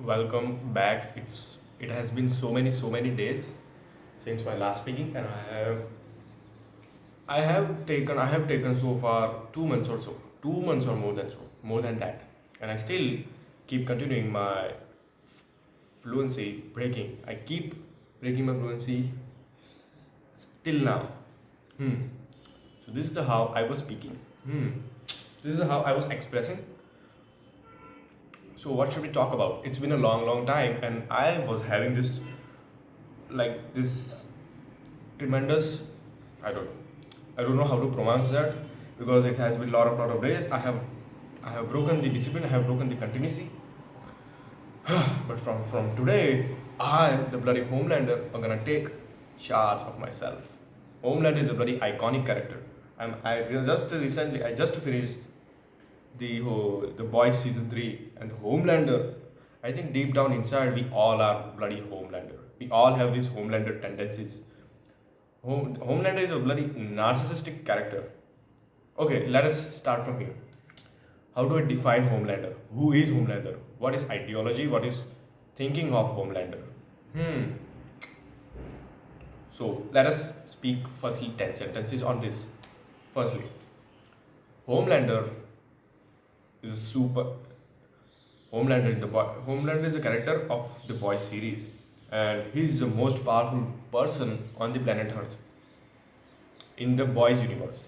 Welcome back. It has been so many days since my last speaking, and I have taken so far 2 months or so, 2 months or more than that, and I still keep continuing my fluency breaking. I keep breaking my fluency still now. Hmm. So this is the how I was speaking. Hmm. This is the how I was expressing. So what should we talk about? It's been a long time, and I was having this tremendous. I don't I don't know how to pronounce that because it has been lot of days. I have broken the discipline. I have broken the continuity. But from today, I, the bloody Homelander, are gonna take charge of myself. Homelander is a bloody iconic character. I just finished the Boys season 3 and Homelander. I think deep down inside we all are bloody Homelander. We all have these Homelander tendencies. Homelander is a bloody narcissistic character. Okay, let us start from here. How do I define Homelander? Who is Homelander? What is ideology? What is thinking of Homelander? Hmm. So let us speak firstly 10 sentences on this. Firstly, Homelander is a super Homelander is a character of the Boys series, and he's the most powerful person on the planet Earth in the Boys universe.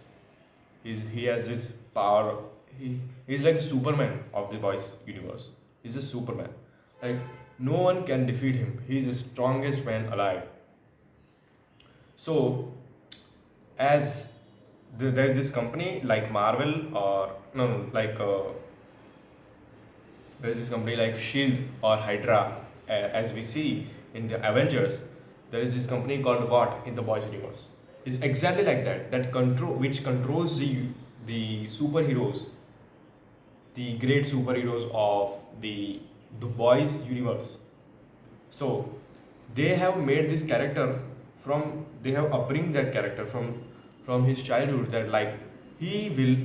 He has this power. He's like Superman of the Boys universe. He's a Superman. Like no one can defeat him. He's the strongest man alive. So as there's this company like Marvel or no like there's this company like Shield or Hydra, as we see in the Avengers. There is this company called what in the Boys universe. It's exactly like that. Which controls the superheroes, the great superheroes of the Boys universe. So they have made this character from they have upbring that character from his childhood that like he will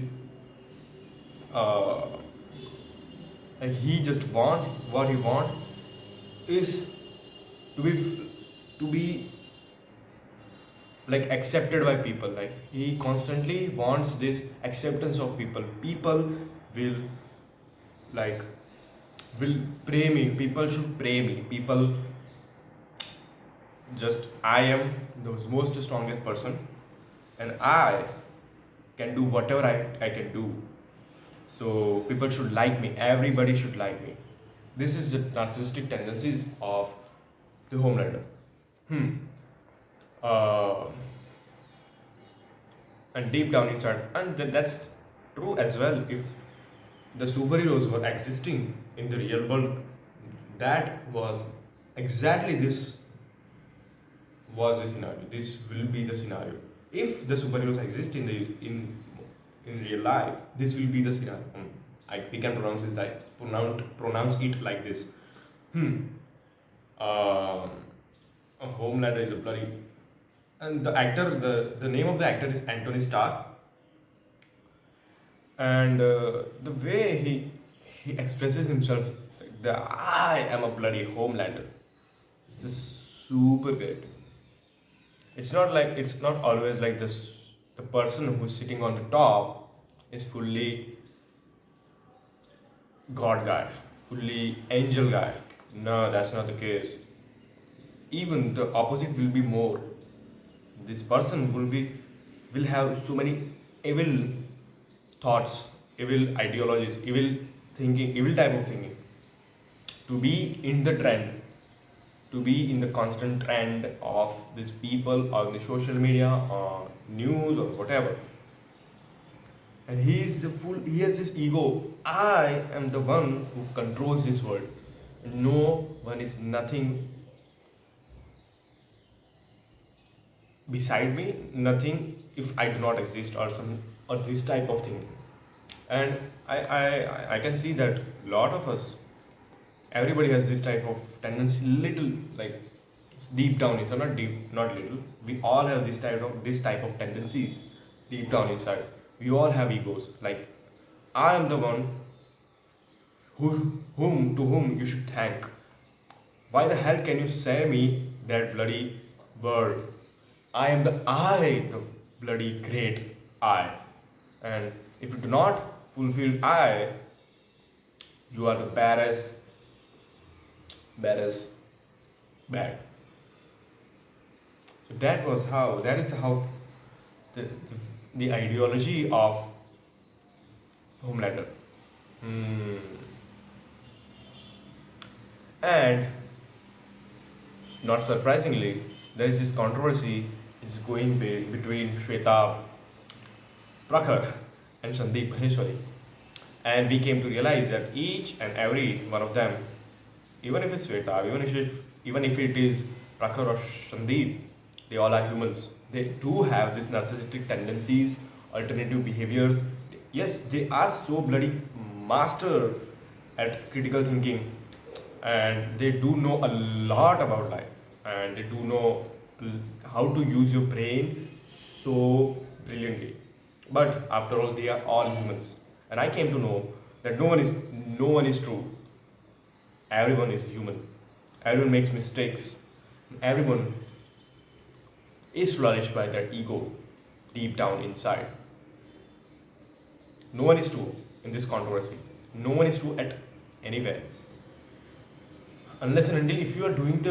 uh, like he just want what he want is to be to be like accepted by people. Like he constantly wants this acceptance of people will like will pray me, people should pray me, people just I am the most strongest person, and I can do whatever I can do. So people should like me, everybody should like me. This is the narcissistic tendencies of the Homelander. Hmm. Uh, and deep down inside, and that's true as well. If the superheroes were existing in the real world, that was exactly this was the scenario. This will be the scenario. If the superheroes exist in real life, this will be the scenario. We can pronounce it like this. Hmm. Um, Homelander is a bloody, and the name of the actor is Anthony Starr, and the way he expresses himself, like the I am a bloody Homelander. It's just super great. It's not always like this. The person who's sitting on the top is fully God guy, fully angel guy. No, that's not the case. Even the opposite will be more. This person will have so many evil thoughts, evil ideologies, evil thinking, evil type of thinking. To be in the trend, to be in the constant trend of these people on the social media or news or whatever. And he has this ego. I am the one who controls this world. No one is nothing beside me, nothing if I do not exist or some or this type of thing. And I can see that a lot of us, everybody has this type of tendency, little like deep down inside, not deep, not little. We all have this type of tendency deep down inside. We all have egos. Like I am the one whom you should thank. Why the hell can you say me that bloody word? The bloody great I. And if you do not fulfill I, you are the baddest bad. So that is how the, the, the ideology of Homelander. Hmm. And not surprisingly, there is this controversy is going between Shweta Prakhar and Sandeep Maheshwari. And we came to realize that each and every one of them, even if it's Shweta, even if it is Prakhar or Sandeep, they all are humans. They do have these narcissistic tendencies, alternative behaviors. Yes, they are so bloody master at critical thinking, and they do know a lot about life, and they do know how to use your brain so brilliantly. But after all, they are all humans, and I came to know that no one is true. Everyone is human. Everyone makes mistakes. Everyone is flourished by their ego deep down inside. No one is true in this controversy. No one is true at anywhere. Unless and until if you are doing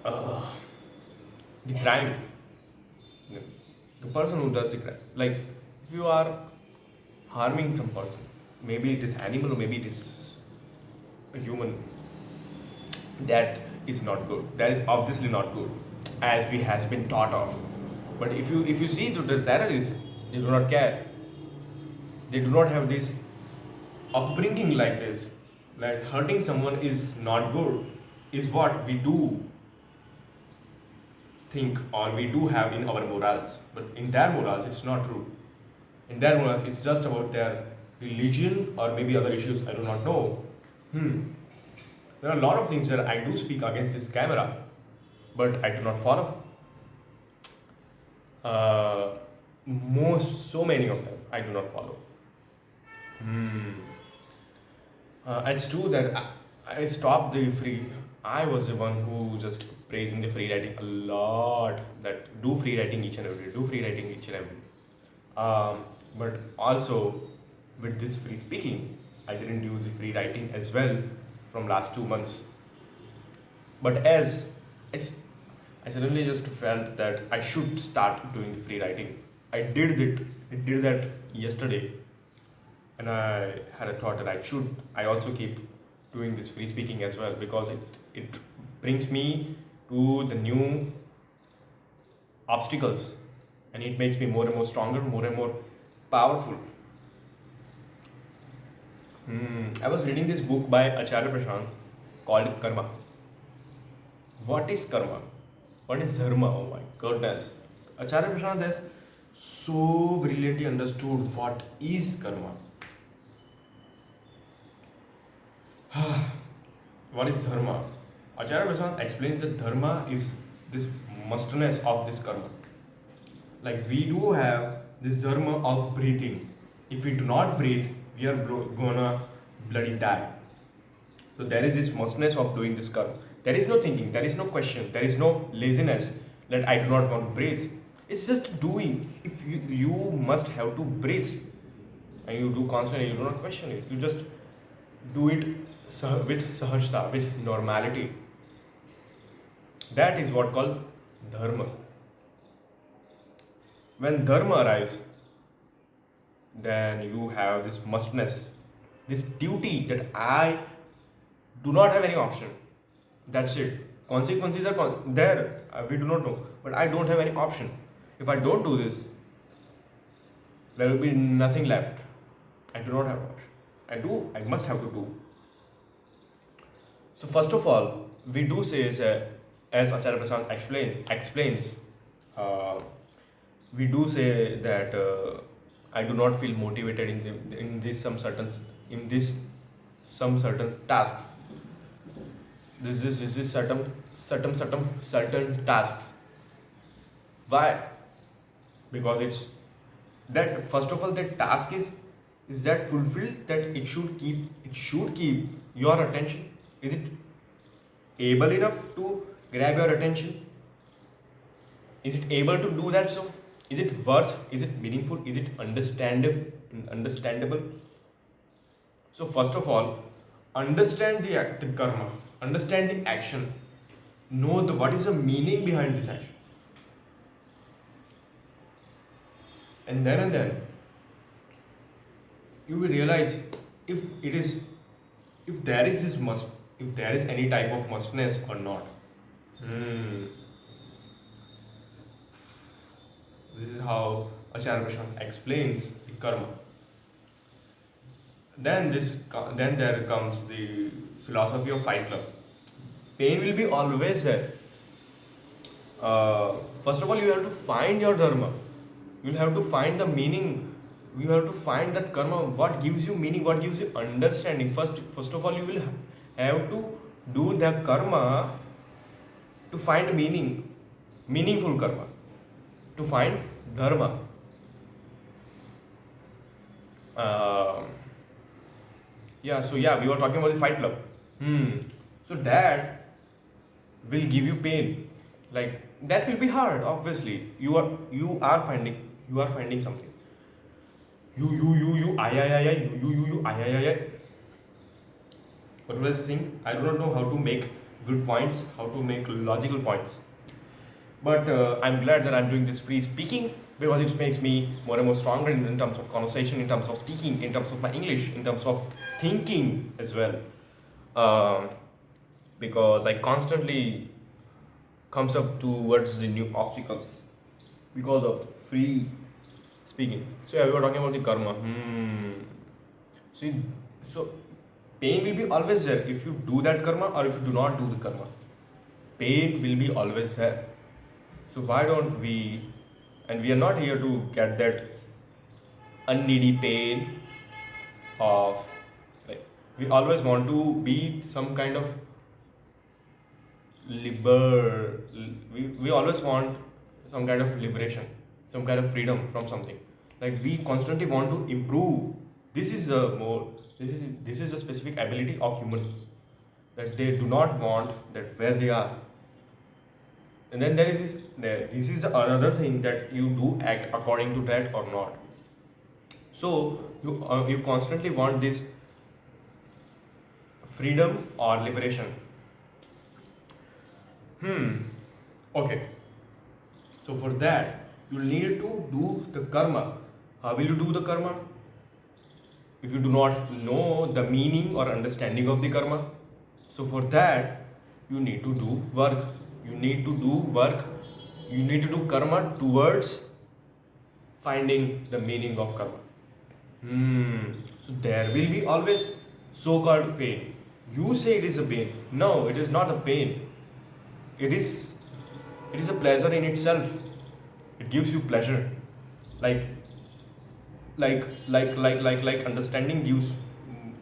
uh, the crime, the person who does the crime, like if you are harming some person, maybe it is animal or maybe it is a human, that is not good. That is obviously not good, as we has been taught of. But if you see to the terrorists, they do not care. They do not have this upbringing like this. Like hurting someone is not good, is what we do think or we do have in our morals. But in their morals, it's not true. In their morals, it's just about their religion or maybe other issues. I do not know. There are a lot of things that I do speak against this camera, but I do not follow. So many of them, I do not follow. Hmm. It's true that I stopped the free. I was the one who just praising the free writing a lot. That do free writing each and every day, do free writing each and every. But also with this free speaking, I didn't do the free writing as well from last 2 months. But as I, s- I suddenly just felt that I should start doing the free writing. I did it. I did that yesterday, and I had a thought that I also keep doing this free speaking as well because it brings me to the new obstacles, and it makes me more and more stronger, more and more powerful. I was reading this book by Acharya Prashant called Karma. What is karma? What is dharma? Oh my goodness. Acharya Prashant has so brilliantly understood what is karma. What is dharma? Acharya Prasad explains that dharma is this mustness of this karma. Like we do have this dharma of breathing. If we do not breathe, we are gonna bloody die. So there is this mustness of doing this karma. There is no thinking, there is no question, there is no laziness that I do not want to breathe. It's just doing. If you must have to breathe, and you do constantly, you do not question it. You just do it with sahajta, with normality. That is what called dharma. When dharma arrives, then you have this mustness, this duty that I do not have any option. That's it. Consequences are there. We do not know, but I don't have any option. If I don't do this, there will be nothing left. I do not have an option. I do. I must have to do. So first of all, we do say as Acharya Prasad explains, uh, we do say that I do not feel motivated in this some certain tasks. This is certain tasks. Why? Because it's that first of all, that task is is that fulfilled, that it should keep your attention? Is it able enough to grab your attention? Is it able to do that? So is it worth, is it meaningful, is it understandable? So first of all, understand the act, the karma, understand the action, know what is the meaning behind this action, and then you will realize if it is, if there is this must, if there is any type of mustness or not. Hmm. This is how Acharya Prashant explains the karma. Then there comes the philosophy of Fight Club. Pain will be always there. First of all, you have to find your dharma. You will have to find the meaning. You have to find that karma. What gives you meaning? What gives you understanding? First of all, you will have to do the karma to find meaning, meaningful karma, to find dharma. Uh, yeah, we were talking about the Fight Club. So that will give you pain. Like that will be hard. Obviously, you are finding something. I. What was I saying? I do not know how to make good points, how to make logical points. But I'm glad that I'm doing this free speaking because it makes me more and more stronger in terms of conversation, in terms of speaking, in terms of my English, in terms of thinking as well. Um, because I constantly comes up towards the new obstacles because of free speaking. So yeah, we were talking about the karma. See, so pain will be always there if you do that karma or if you do not do the karma. Pain will be always there. So why don't we? And we are not here to get that unneedy pain of, like, we always want to be some kind of we always want some kind of liberation, some kind of freedom from something. Like we constantly want to improve. This is a specific ability of humans, that they do not want that where they are. And then this is another thing, that you do act according to that or not. So you constantly want this freedom or liberation. Okay. So for that, you need to do the karma. How will you do the karma? If you do not know the meaning or understanding of the karma, so for that, you need to do work. You need to do work. You need to do karma towards finding the meaning of karma. So there will be always so-called pain. You say it is a pain. No, it is not a pain. It is a pleasure in itself. It gives you pleasure. Like understanding gives,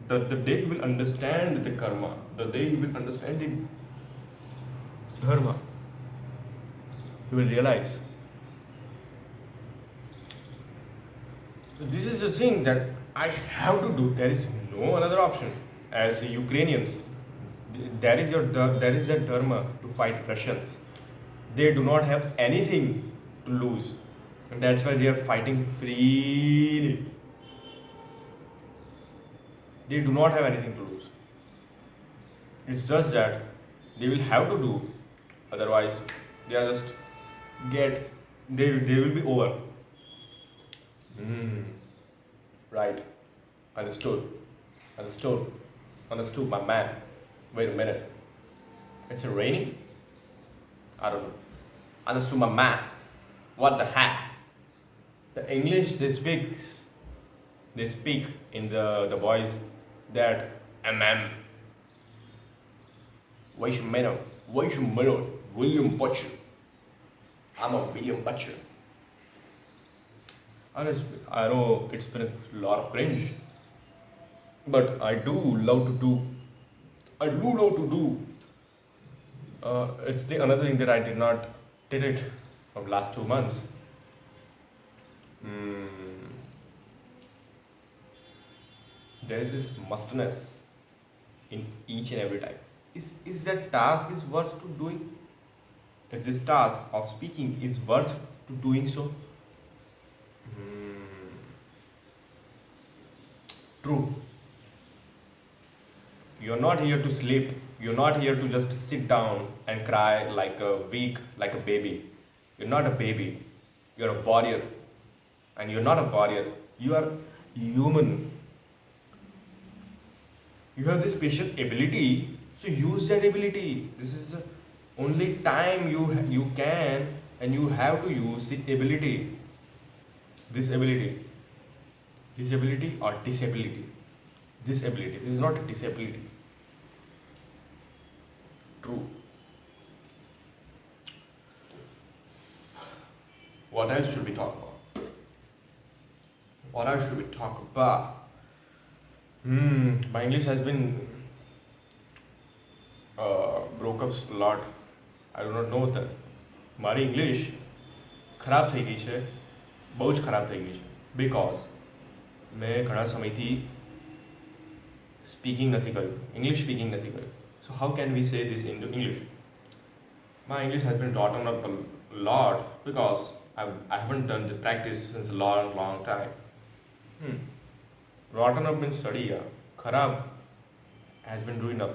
the day you will understand the karma, the day you will understand the dharma, you will realize. So this is the thing that I have to do. There is no another option. As Ukrainians, there is that dharma to fight Russians. They do not have anything to lose, and that's why they are fighting freely. They do not have anything to lose. It's just that they will have to do, otherwise they are just get they will be over. Right. Understood. Understood. Understood, my man. Wait a minute. It's raining? I don't know. Understood, my man. What the heck? The English they speak in the voice that Wait a minute. William Butcher. I'm a William Butcher. I know it's been a lot of cringe, but I do love to do. I do love to do. It's the another thing that I did it from last 2 months. There is this mustness in each and every time. Is that task is worth to doing? Is this task of speaking is worth to doing so? Hmm. True. You're not here to sleep. You're not here to just sit down and cry like a weak, like a baby. You're not a baby. You're a warrior. And you're not a warrior. You are human. You have this special ability, so use that ability. This is the only time you can and you have to use the ability. This ability. Disability or disability. This ability. This is not a disability. True. What else should we talk about? What else should we talk about? My English has been broke up a lot. I do not know that. મારી English ખરાબ થઈ ગઈ છે, બહુ જ ખરાબ થઈ ગઈ છે, બિકોઝ મેં ઘણા સમયથી સ્પીકિંગ નથી કર્યું, ઇંગ્લિશ સ્પીકિંગ નથી કર્યું. સો હાઉ કેન વી સે this in English? My English has been rotten up a lot because I haven't done the practice since a long time. Rotten up means study, yeah. Kharab has been ruined up.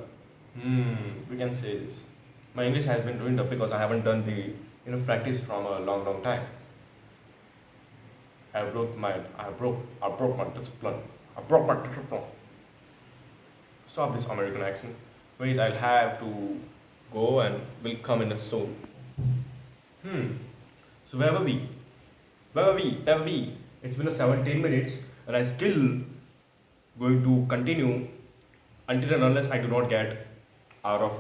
We can say this. My English has been ruined up because I haven't done the practice from a long time. I broke my discipline. I broke my discipline. Stop this American accent. Wait, I'll have to go and will come in a soon. So where were we? Where were we? It's been a 17 minutes and I still going to continue until and unless I do not get out of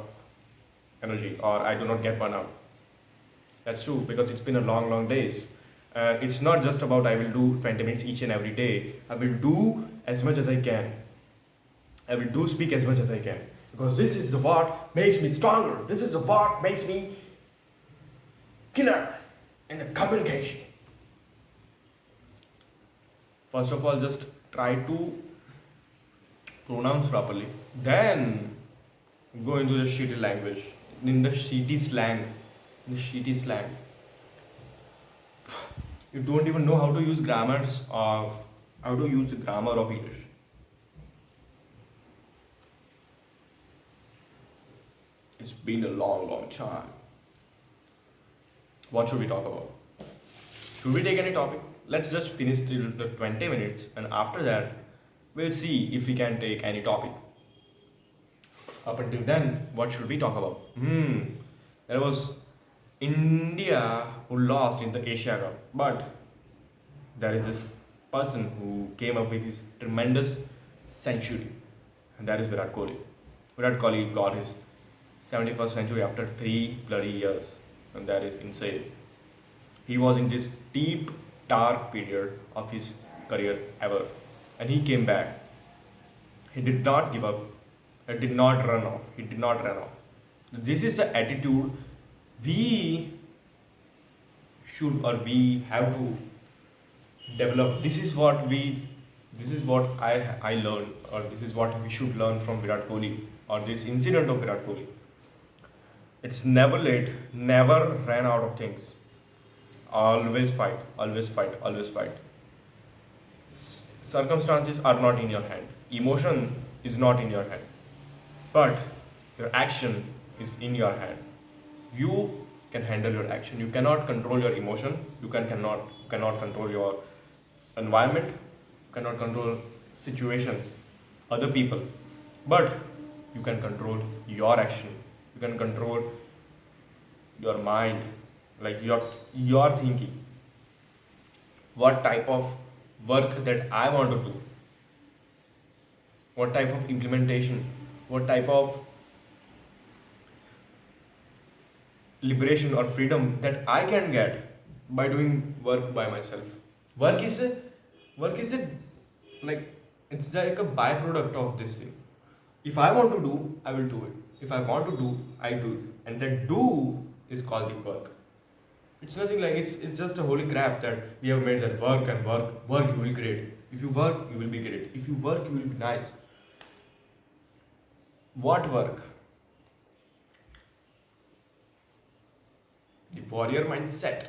energy or I do not get burnout. That's true because it's been a long days. It's not just about I will do 20 minutes each and every day. I will do as much as I can. I will do speak as much as I can because this is what makes me stronger. This is what makes me killer in the communication. First of all, just try to pronounce properly. Then go into the shitty language, in the shitty slang. You don't even know how to use the grammar of English. It's been a long time. What should we talk about? Should we take any topic? Let's just finish till the 20 minutes and after that we'll see if we can take any topic. Up until then, what should we talk about? There was India who lost in the Asia Cup, but there is this person who came up with his tremendous century, and that is Virat Kohli. Virat Kohli got his 71st century after 3 bloody years, and that is insane. He was in this deep, dark period of his career ever, and he came back. He did not give up. He did not run off. This is the attitude we should or we have to develop. This is what I learned, or this is what we should learn from Virat Kohli or this incident of Virat Kohli. It's never late, never ran out of things. Always fight. Circumstances are not in your hand. Emotion is not in your hand. But your action is in your hand. You can handle your action. You cannot control your emotion. You cannot control your environment. You cannot control situations, other people. But you can control your action. You can control your mind, like your thinking. What type of work that I want to do? What type of implementation? What type of liberation or freedom that I can get by doing work by myself? Work is like it's like a byproduct of this thing. If I want to do, I will do it. If I want to do, I do it. And that do is called the work. It's nothing like it's just a holy crap that we have made that work you will create. If you work, you will be great. If you work, you will be nice. What work? The warrior mindset.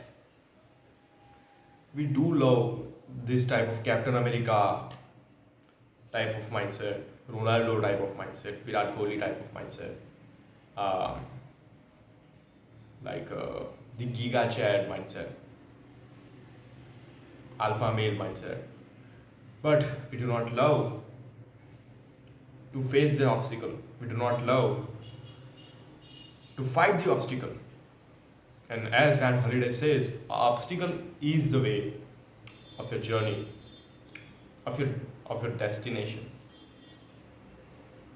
We do love this type of Captain America type of mindset, Ronaldo type of mindset, Virat Kohli type of mindset, um, the Giga Chad mindset, alpha male mindset. But we do not love to face the obstacle. We do not love to fight the obstacle. And as Rand Holiday says, obstacle is the way of your journey, of your destination.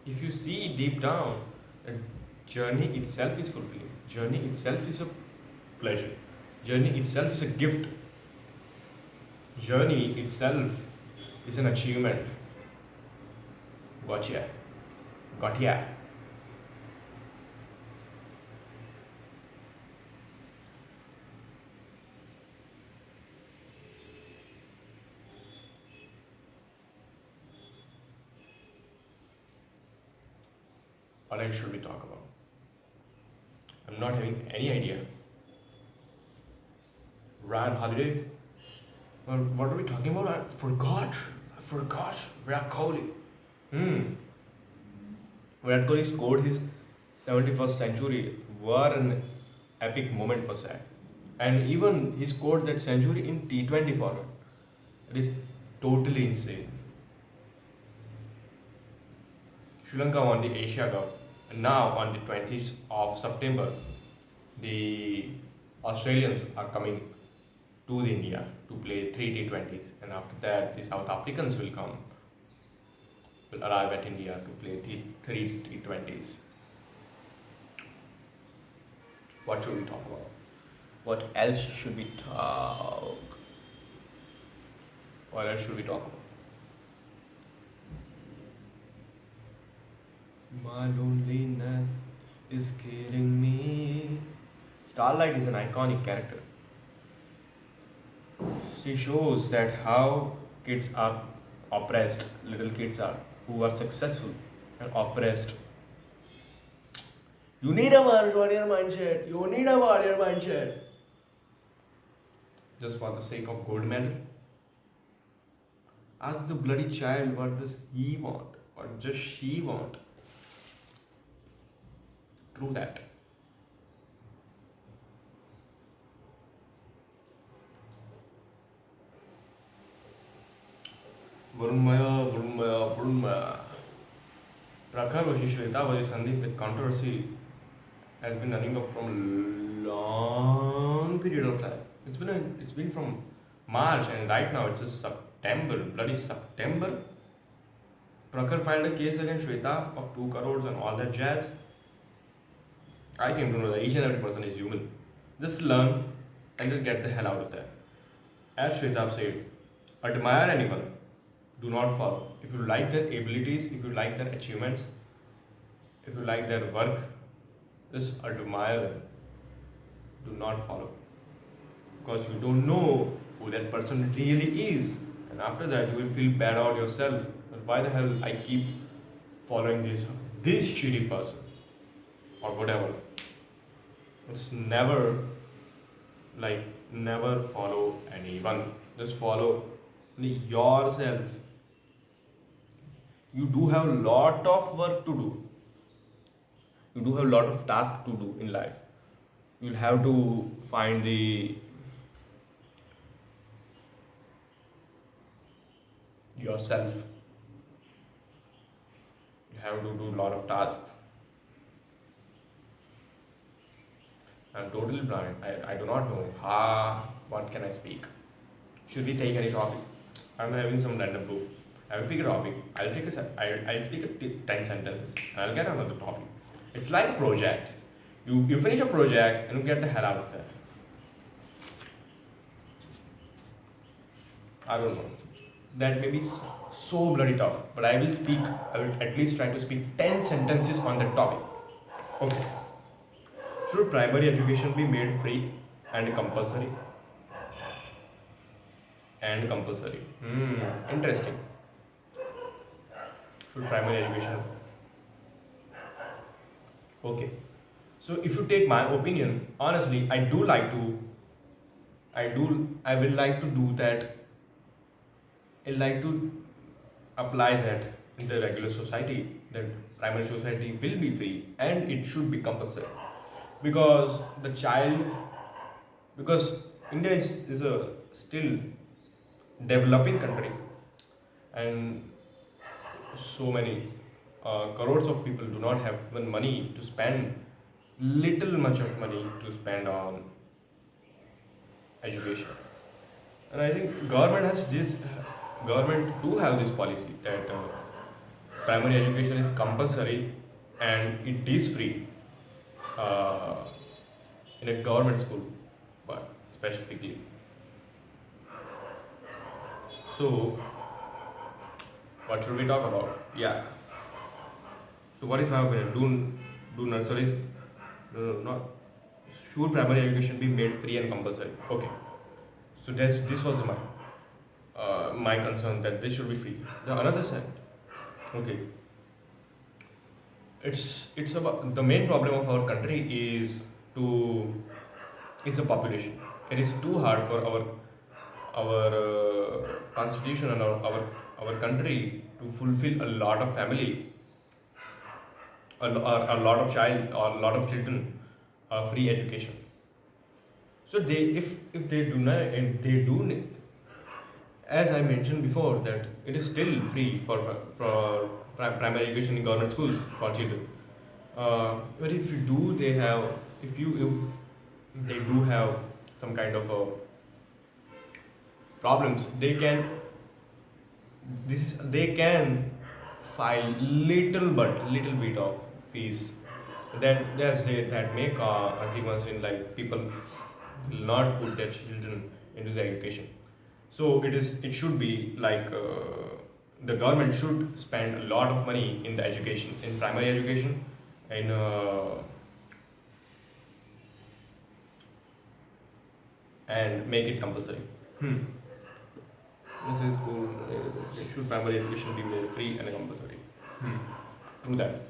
If you see deep down, the journey itself is fulfilling. Journey itself is a pleasure. Journey itself is a gift. Journey itself is an achievement. Gotcha. Gotcha. What else should we talk about? I'm not having any idea. Ryan Holiday? Well, what are we talking about? I forgot. Virat Kohli. Virat Kohli scored his 71st century. What an epic moment for that. And even he scored that century in T20 format. It is totally insane. Sri Lanka won the Asia Cup. And now on the 20th of September, the Australians are coming to the India to play 3 T20s, and after that the South Africans will arrive at India to play 3 T20s. What should we talk about? What else should we talk? What else should we talk about? My loneliness is killing me. Starlight is an iconic character. She shows that how kids are oppressed, little kids are, who are successful and oppressed. You need a warrior mindset. You need a warrior mindset. Just for the sake of gold medal. Ask the bloody child what does he want? What does she want? True that. Varunmaya. Prakhar versus Shweta versus Sandeep, the controversy has been running up from a long period of time. It's been from March, and right now it's just September, bloody September. Prakhar filed a case against Shweta of 2 crores and all that jazz. I came to know that each and every person is human. Just learn and just get the hell out of there. As Shweta said, admire anyone, do not follow. If you like their abilities, if you like their achievements, if you like their work, just admire them. Do not follow. Because you don't know who that person really is. And after that, you will feel bad about yourself. But why the hell I keep following this shitty person? Or whatever. It's never follow anyone. Just follow yourself. You do have a lot of work to do. You do have a lot of tasks to do in life. You'll have to find yourself. You have to do a lot of tasks. I'm totally blind. I do not know. What can I speak? Should we take any topic? I'm having some random book. I will pick a topic. I'll speak 10 sentences. And I'll get another topic. It's like a project. You finish a project and you get the hell out of there. I don't know. That may be so bloody tough. But I will at least try to speak 10 sentences on that topic. Okay. Should primary education be made free and compulsory? and compulsory. Interesting. Should primary education? Okay. So if you take my opinion, honestly, I will like to do that. I like to apply that in the regular society. That primary society will be free and it should be compulsory because the child, because India is a still developing country, and so many crores of people do not have even money to spend, little much of money to spend on education. And I think government do have this policy that primary education is compulsory and it is free uh, in a government school, but specifically. So what should we talk about? Yeah. So what is my opinion? Do nurseries? No, not. Should primary education be made free and compulsory? Okay. So this was my concern that they should be free. The another side, okay, it's about the main problem of our country to is the population. It is too hard for our constitution and our country to fulfill a lot of family, a lot of child or a lot of children free education. So they if they do not and they do as I mentioned before, that it is still free for primary education in government schools for children. But if you do, they have if they do have some kind of problems, they can file little bit of fees. That may cause consequence in like people will not put their children into the education. So it should be like the government should spend a lot of money in the education, in primary education, in and make it compulsory. This is cool. Should primary education be made free and compulsory? True that.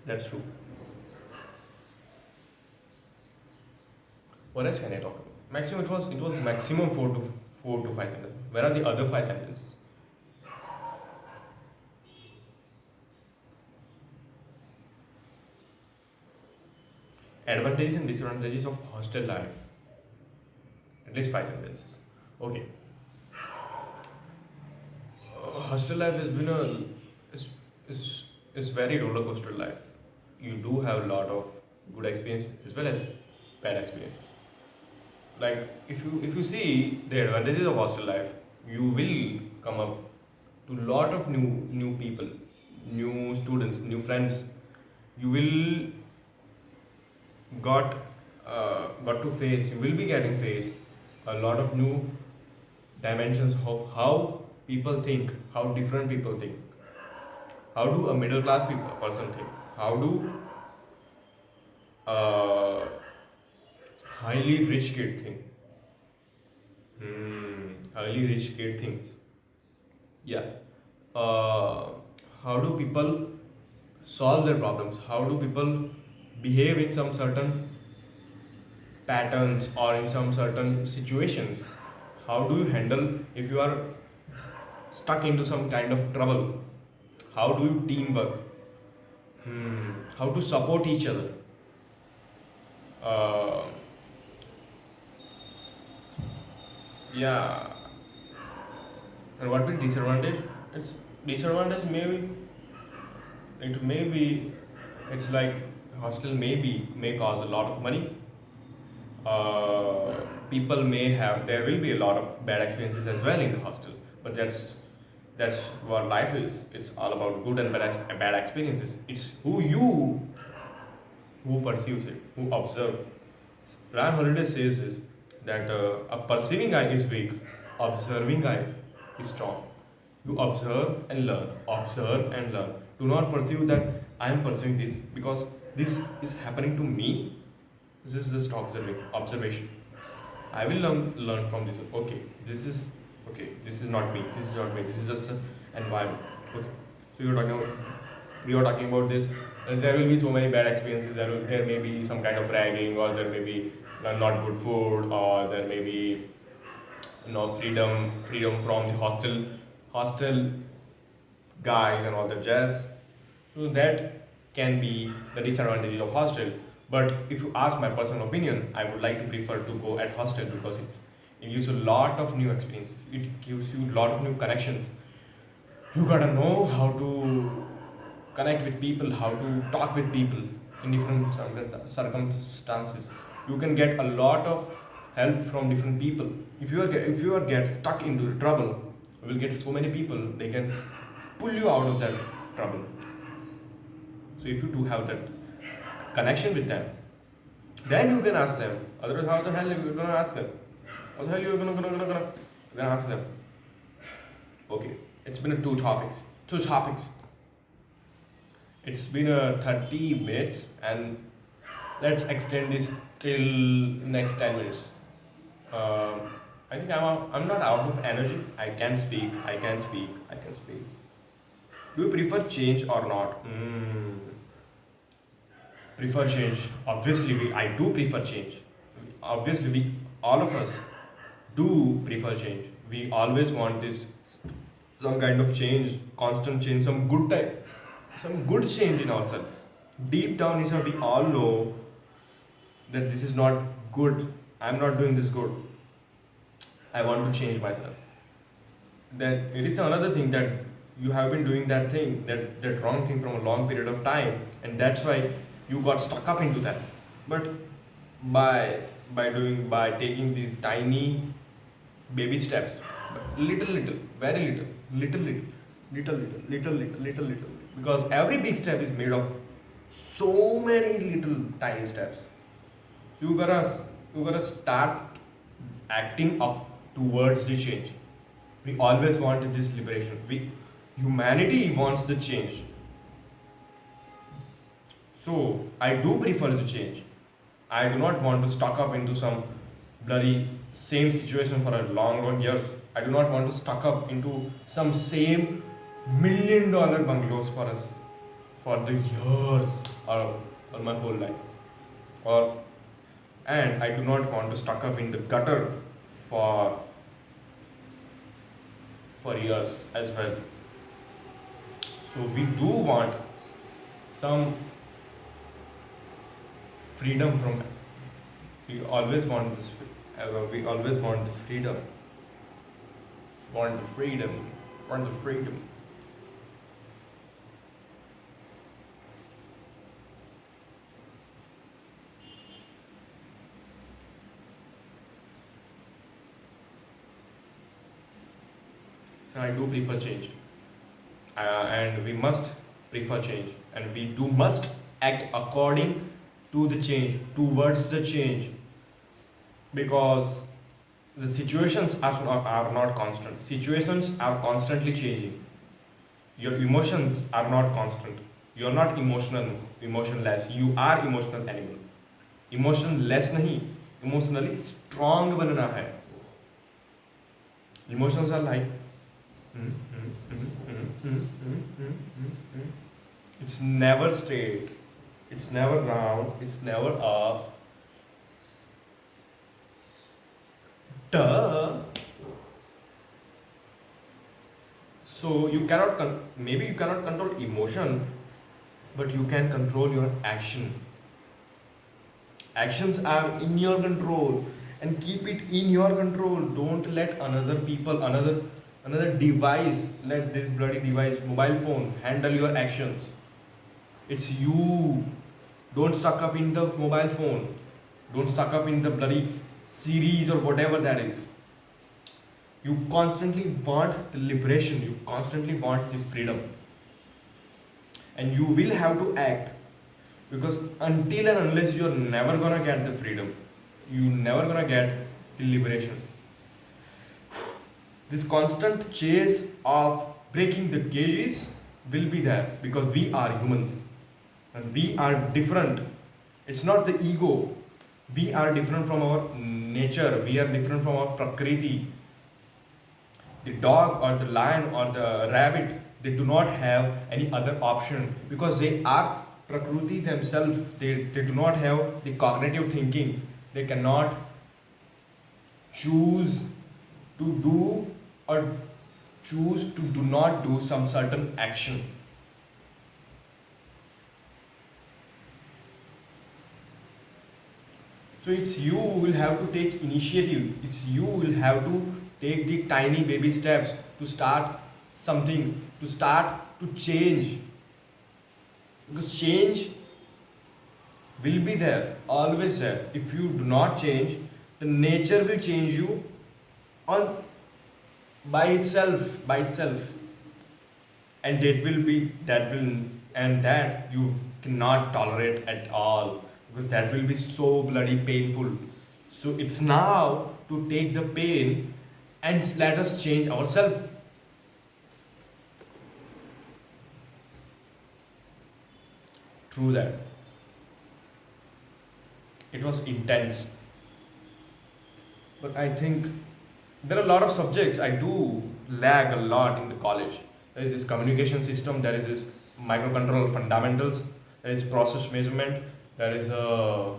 That's true. What else can I talk about? Maximum it was maximum four to five sentences. Where are the other five sentences? Advantages and disadvantages of hostel life. At least five sentences. Okay. Hostel life has been is is is very roller coaster life. You do have a lot of good experience as well as bad experience. Like if you see the advantages of hostel life, you will come up to lot of new people, new students, new friends. You will got to face. You will be getting face a lot of new dimensions of how people think, how different people think. How do a middle class person think? How do a highly rich kid think? Highly rich kid thinks. Yeah. Uh, how do people solve their problems? How do people behave in some certain patterns or in some certain situations? How do you handle if you are stuck into some kind of trouble? How do you teamwork? How to support each other? Uh, yeah. And what will disadvantage? It's disadvantage maybe it may be it's like hostel may cause a lot of money. People may have there will be a lot of bad experiences as well in the hostel, but that's what life is. It's all about good and bad experiences. It's who perceives it, who observe. Ryan Holiday says this, that a perceiving eye is weak, observing eye is strong. You observe and learn, observe and learn. Do not perceive that I am perceiving this because this is happening to me. This is just observation. I will learn from this. Okay, this is okay. This is not me. This is not me. This is just an environment. Okay. So we were talking about this. And there will be so many bad experiences. There may be some kind of ragging, or there may be not good food, or there may be freedom from the hostel guys and all the jazz. So that can be the disadvantages of hostel. But if you ask my personal opinion, I would like to prefer to go at hostel because it gives you a lot of new experience. It gives you a lot of new connections. You gotta know how to connect with people, how to talk with people in different circumstances. You can get a lot of help from different people. If you are get stuck into trouble, you will get so many people. They can pull you out of that trouble. So if you do have that connection with them, then you can ask them. Otherwise, how the hell are you gonna ask them? How the hell you gonna ask them? Okay, it's been two topics. Two topics. It's been 30 minutes, and let's extend this till next 10 minutes. I think I'm not out of energy. I can speak. Do you prefer change or not? Prefer change. Obviously, I do prefer change. Obviously, all of us do prefer change. We always want this some kind of change, constant change, some good change in ourselves. Deep down inside, we all know that this is not good. I'm not doing this good. I want to change myself. Then it is another thing that you have been doing that wrong thing from a long period of time, and that's why you got stuck up into that. But by taking the tiny baby steps, little, very little, because every big step is made of so many little tiny steps. You gotta start acting up towards the change. We always wanted this liberation. Humanity wants the change. So I do prefer the change. I do not want to stuck up into some bloody same situation for a long years. I do not want to stuck up into some same $1 million bungalows for us for the years or my whole life. And I do not want to stuck up in the gutter for years as well. So we do want some freedom from. We always want this. We always want the freedom. Want the freedom. Want the freedom. So I do prefer change, and we must prefer change, and we must act according to the change, towards the change, because the situations are not constant. Situations are constantly changing. Your emotions are not constant. You are not emotionless. You are emotional animal. Emotionless नहीं, emotionally strong बनना है. Emotions are like it's never straight, it's never round, it's never up. Duh. So you cannot maybe you cannot control emotion, but you can control your action. Actions are in your control, and keep it in your control. Don't let another device, let this bloody device, mobile phone, handle your actions. It's you. Don't stuck up in the mobile phone. Don't stuck up in the bloody series or whatever that is. You constantly want the liberation. You constantly want the freedom. And you will have to act, because until and unless you're never gonna get the freedom, you never gonna get the liberation. This constant chase of breaking the cages will be there, because we are humans and we are different. It's not the ego. We are different from our nature, we are different from our prakriti. The dog or the lion or the rabbit, they do not have any other option because they are prakriti themselves. They do not have the cognitive thinking. They cannot choose to do or choose to do not do some certain action. So it's you who will have to take initiative. It's you who will have to take the tiny baby steps to start something, to start to change. Because change will be there, always there. If you do not change, the nature will change you on by itself, and that you cannot tolerate at all because that will be so bloody painful. So it's now to take the pain and let us change ourselves. True that. It was intense. But I think there are a lot of subjects I do lag a lot in the college. There is this communication system, there is this microcontroller fundamentals, there is process measurement, there is a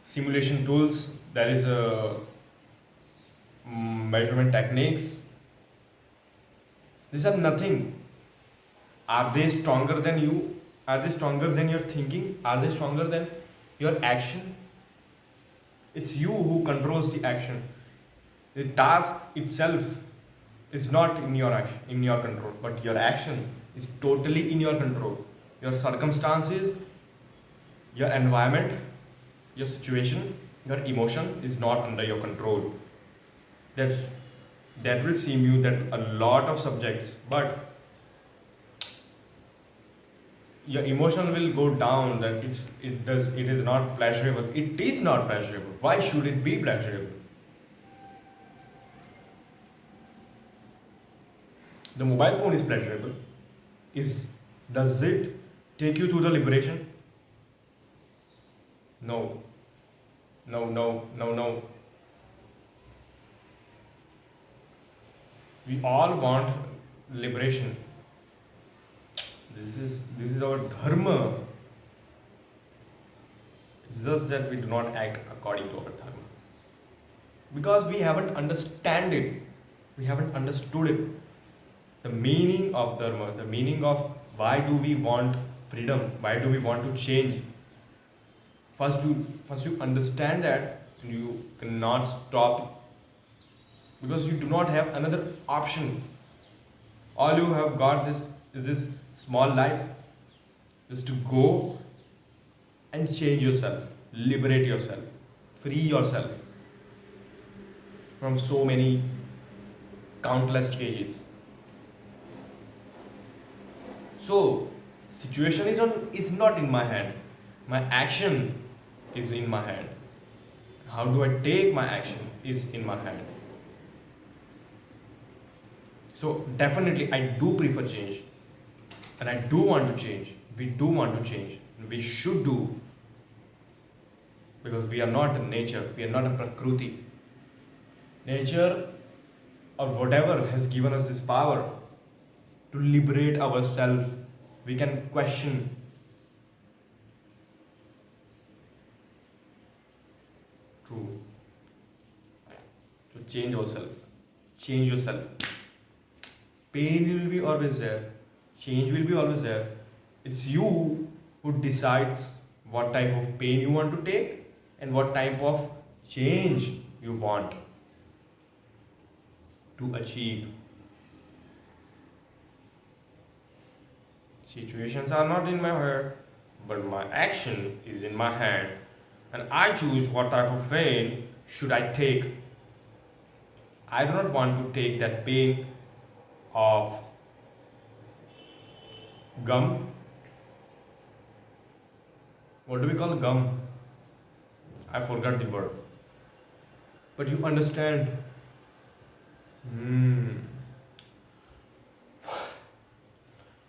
simulation tools, there is a measurement techniques. These are nothing. Are they stronger than you? Are they stronger than your thinking? Are they stronger than your action? It's you who controls the action. The task itself is not in your action, in your control, but your action is totally in your control. Your circumstances, your environment, your situation, your emotion is not under your control. That's that will seem you that a lot of subjects, but your emotion will go down that it is not pleasurable. It is not pleasurable. Why should it be pleasurable? The mobile phone is pleasurable. Is does it take you to the liberation? No. No, no, no, no. We all want liberation. This is our dharma. It's just that we do not act according to our dharma. Because we haven't understand it. We haven't understood it. The meaning of dharma, the meaning of why do we want freedom, why do we want to change. First you understand that you cannot stop because you do not have another option. All you have got this is this small life, is to go and change yourself, liberate yourself, free yourself from so many countless cages. So situation is not in my hand. My action is in my hand. How do I take my action is in my hand. So definitely I do prefer change. And I do want to change. We do want to change. We should do. Because we are not a nature. We are not a prakriti. Nature or whatever has given us this power to liberate ourselves. We can question. True. To change ourselves. Change yourself. Pain will be always there. Change will be always there. It's you who decides what type of pain you want to take and what type of change you want to achieve. Situations are not in my head, but my action is in my hand. And I choose what type of pain should I take. I do not want to take that pain of gum. What do we call gum? I forgot the word. But you understand.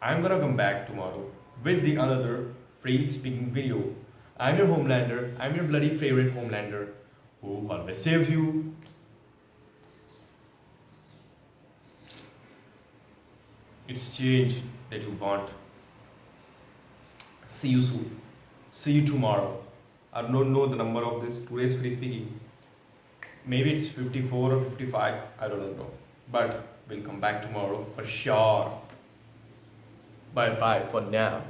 I'm gonna come back tomorrow with the another free speaking video. I'm your Homelander. I'm your bloody favorite Homelander who always saves you. It's change that you want. See you soon. See you tomorrow. I don't know the number of this today's free speaking. Maybe it's 54 or 55. I don't know. But we'll come back tomorrow for sure. Bye bye for now.